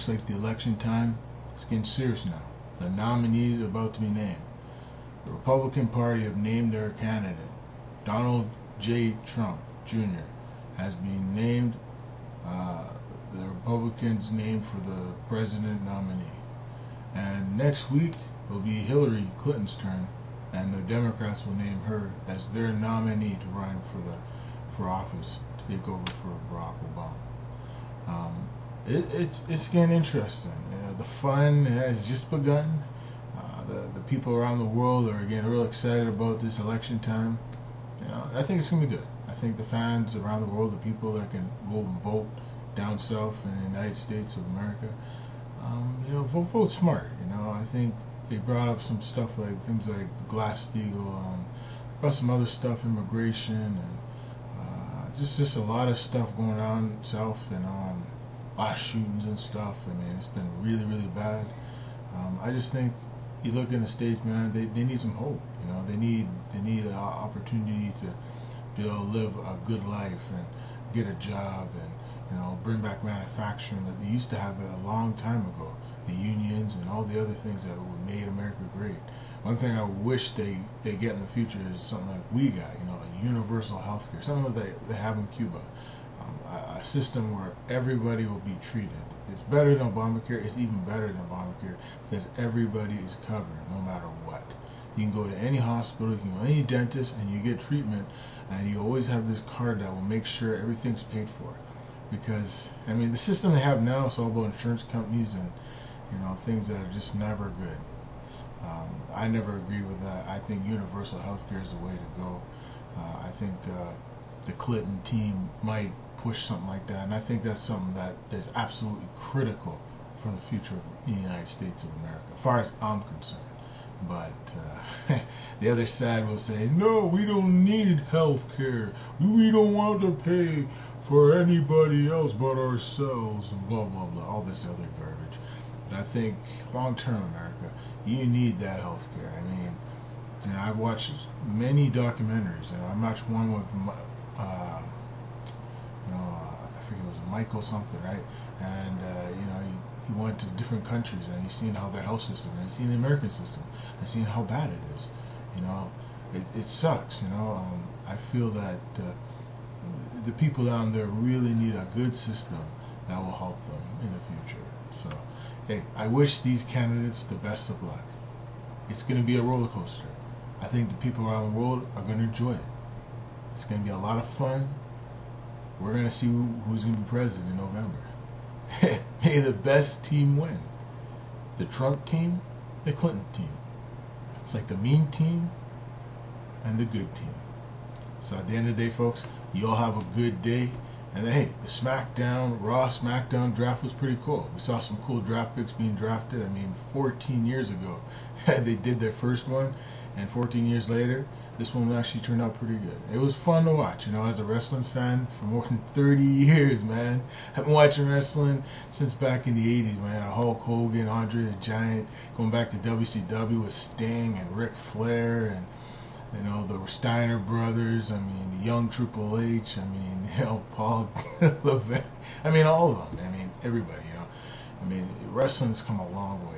looks like the election time is getting serious now. The nominees are about to be named. The Republican Party have named their candidate. Donald J. Trump Jr. has been named the Republicans' name for the president nominee. And next week will be Hillary Clinton's turn, and the Democrats will name her as their nominee to run for office to take over for Barack Obama. It's getting interesting. The fun has just begun. The people around the world are getting real excited about this election time. I think it's gonna be good. I think the fans around the world, the people that can go and vote down south in the United States of America, vote smart. I think they brought up some stuff like things like Glass-Steagall, about some other stuff, immigration, and just a lot of stuff going on south, and a lot of shootings and stuff. It's been really, really bad. I just think you look in the States, man, they need some hope. They need an opportunity to be able to live a good life and get a job, and bring back manufacturing that they used to have a long time ago. The unions and all the other things that made America great. One thing I wish they get in the future is something like we got, a universal health care, something that they have in Cuba. A system where everybody will be treated. It's better than Obamacare. It's even better than Obamacare because everybody is covered no matter what. You can go to any hospital, you can go to any dentist, and you get treatment, and you always have this card that will make sure everything's paid for. Because the system they have now is all about insurance companies and things that are just never good. I never agree with that. I think universal health care is the way to go. I think the Clinton team might push something like that, and I think that's something that is absolutely critical for the future of the United States of America, as far as I'm concerned. But the other side will say, no, we don't need health care. We don't want to pay for anybody else but ourselves, and blah, blah, blah, all this other garbage. But I think long-term America, you need that health care. I've watched many documentaries, and I watched one with, I forget, it was Michael something, right? And, he went to different countries, and he's seen how their health system, and he's seen the American system, and seen how bad it is. It sucks, I feel that the people down there really need a good system that will help them in the future. So, hey, I wish these candidates the best of luck. It's going to be a roller coaster. I think the people around the world are going to enjoy it. It's going to be a lot of fun. We're going to see who's going to be president in November. May the best team win. The Trump team, the Clinton team. It's like the mean team and the good team. So at the end of the day, folks, you all have a good day. And hey, the Raw SmackDown draft was pretty cool. We saw some cool draft picks being drafted. 14 years ago, they did their first one, and 14 years later, this one actually turned out pretty good. It was fun to watch, as a wrestling fan for more than 30 years, man. I've been watching wrestling since back in the 80s, man. Hulk Hogan, Andre the Giant, going back to WCW with Sting and Ric Flair, and the Steiner brothers, the young Triple H, Paul Levesque, all of them, everybody, wrestling's come a long way.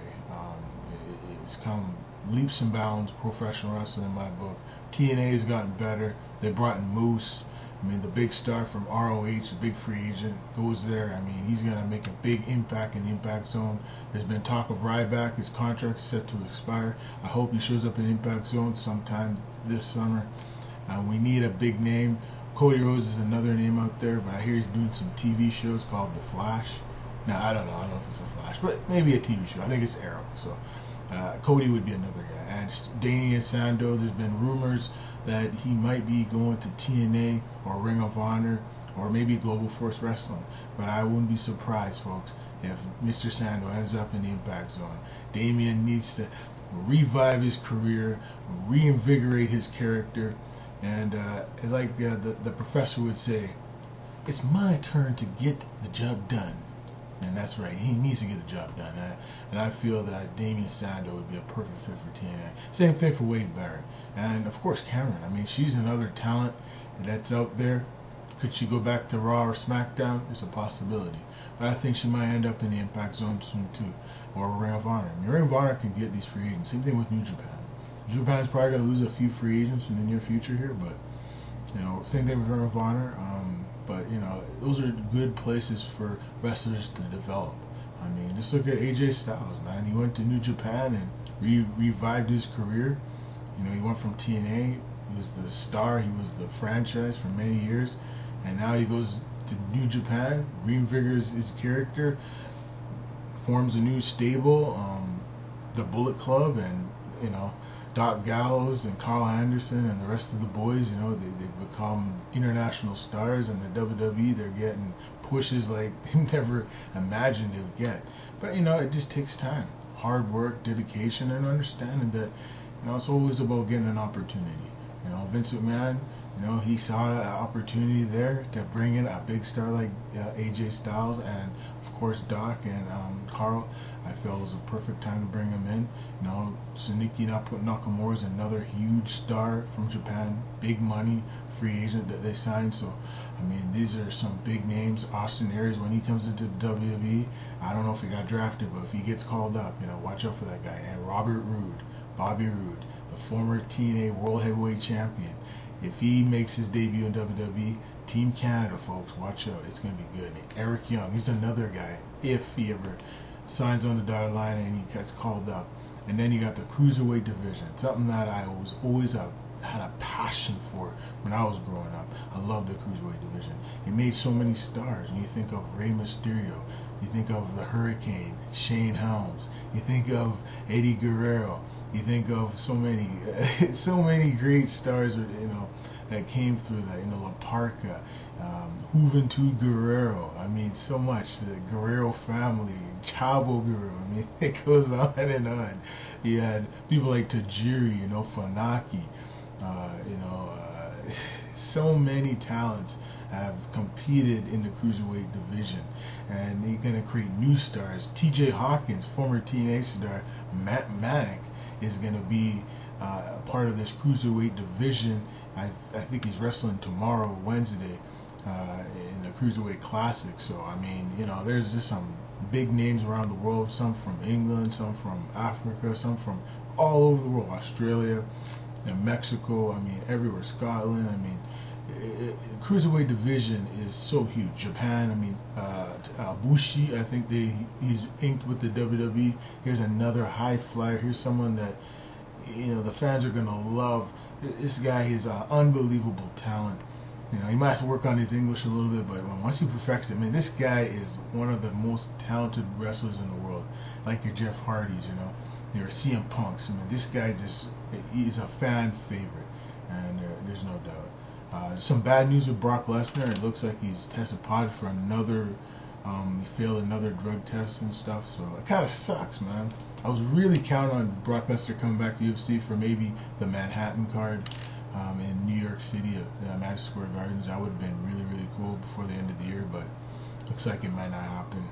It's come leaps and bounds, professional wrestling in my book. TNA's gotten better. They brought in Moose. The big star from ROH, the big free agent, goes there. He's going to make a big impact in the Impact Zone. There's been talk of Ryback. His contract's set to expire. I hope he shows up in Impact Zone sometime this summer. We need a big name. Cody Rhodes is another name out there, but I hear he's doing some TV shows called The Flash. Now, I don't know if it's a Flash, but maybe a TV show. I think it's Arrow. So Cody would be another guy. And Damian Sandow, there's been rumors that he might be going to TNA or Ring of Honor or maybe Global Force Wrestling. But I wouldn't be surprised, folks, if Mr. Sandow ends up in the Impact Zone. Damian needs to revive his career, reinvigorate his character, and like the professor would say, it's my turn to get the job done. And that's right, he needs to get the job done. And I feel that Damian Sandow would be a perfect fit for TNA. Same thing for Wade Barrett. And of course, Cameron. She's another talent that's out there. Could she go back to Raw or SmackDown? It's a possibility. But I think she might end up in the Impact Zone soon too, or Ring of Honor. Ring of Honor can get these free agents. Same thing with New Japan. New Japan's probably going to lose a few free agents in the near future here, but same thing with Ring of Honor. But those are good places for wrestlers to develop. I mean, just look at AJ Styles, man. He went to New Japan and revived his career. He went from TNA. He was the star. He was the franchise for many years, and now he goes to New Japan, reinvigorates his character, forms a new stable, the Bullet Club, and Doc Gallows and Carl Anderson and the rest of the boys. They become international stars, and the WWE, they're getting pushes like they never imagined they would get. But it just takes time, hard work, dedication, and understanding that it's always about getting an opportunity. Vince McMahon, he saw an opportunity there to bring in a big star like AJ Styles, and of course Doc and Carl. I felt it was a perfect time to bring him in. Tsuneki Nakamura is another huge star from Japan, big money free agent that they signed. So, I mean, these are some big names. Austin Aries, when he comes into the WWE, I don't know if he got drafted, but if he gets called up, watch out for that guy. And Bobby Roode, the former TNA World Heavyweight Champion. If he makes his debut in WWE, Team Canada, folks, watch out. It's going to be good. And Eric Young, he's another guy, if he ever signs on the dotted line and he gets called up. And then you got the Cruiserweight division, something that I was always had a passion for when I was growing up. I love the Cruiserweight division. It made so many stars. And you think of Rey Mysterio, you think of the Hurricane, Shane Helms, you think of Eddie Guerrero, you think of so many great stars, that came through that. La Parka, Juventud Guerrero. I mean, so much. The Guerrero family, Chavo Guerrero. I mean, it goes on and on. You had people like Tajiri, Funaki, so many talents have competed in the Cruiserweight division, and you're going to create new stars. TJ Hawkins, former TNA star, Matt Manic, is going to be part of this Cruiserweight division. I think he's wrestling tomorrow, Wednesday, in the Cruiserweight Classic. So, I mean, there's just some big names around the world, some from England, some from Africa, some from all over the world, Australia and Mexico, I mean, everywhere, Scotland. I mean, Cruiserweight division is so huge. Japan, I mean, Bushi, I think he's inked with the WWE. Here's another high flyer. Here's someone that, the fans are going to love. This guy is an unbelievable talent. He might have to work on his English a little bit, but once he perfects it, this guy is one of the most talented wrestlers in the world. Like your Jeff Hardys, your CM Punks. This guy he's a fan favorite, and there's no doubt. Some bad news with Brock Lesnar. It looks like he's tested positive for another, he failed another drug test and stuff, so it kind of sucks, man. I was really counting on Brock Lesnar coming back to UFC for maybe the Manhattan card in New York City at Madison Square Gardens. That would have been really, really cool before the end of the year, but looks like it might not happen.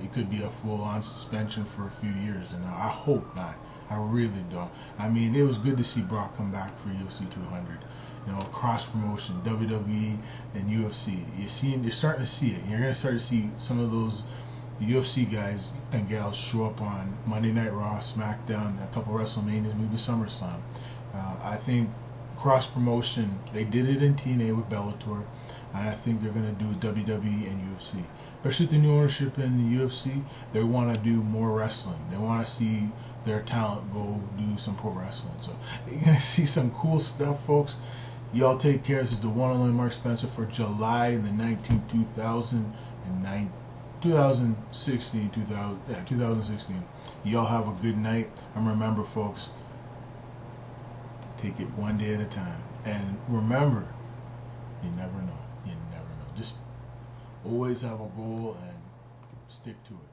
It could be a full-on suspension for a few years, and I hope not. I really don't. I mean, it was good to see Brock come back for UFC 200. Cross promotion, WWE and UFC. You're starting to see it. You're going to start to see some of those UFC guys and gals show up on Monday Night Raw, SmackDown, a couple WrestleManias, maybe SummerSlam. I think cross promotion, they did it in TNA with Bellator, and I think they're going to do it WWE and UFC. Especially with the new ownership in the UFC, they want to do more wrestling. They want to see their talent go do some pro wrestling. So you're going to see some cool stuff, folks. Y'all take care. This is the one and only Mark Spencer for July the 19th, 2016. Y'all have a good night. And remember, folks, take it one day at a time. And remember, you never know. You never know. Just always have a goal and stick to it.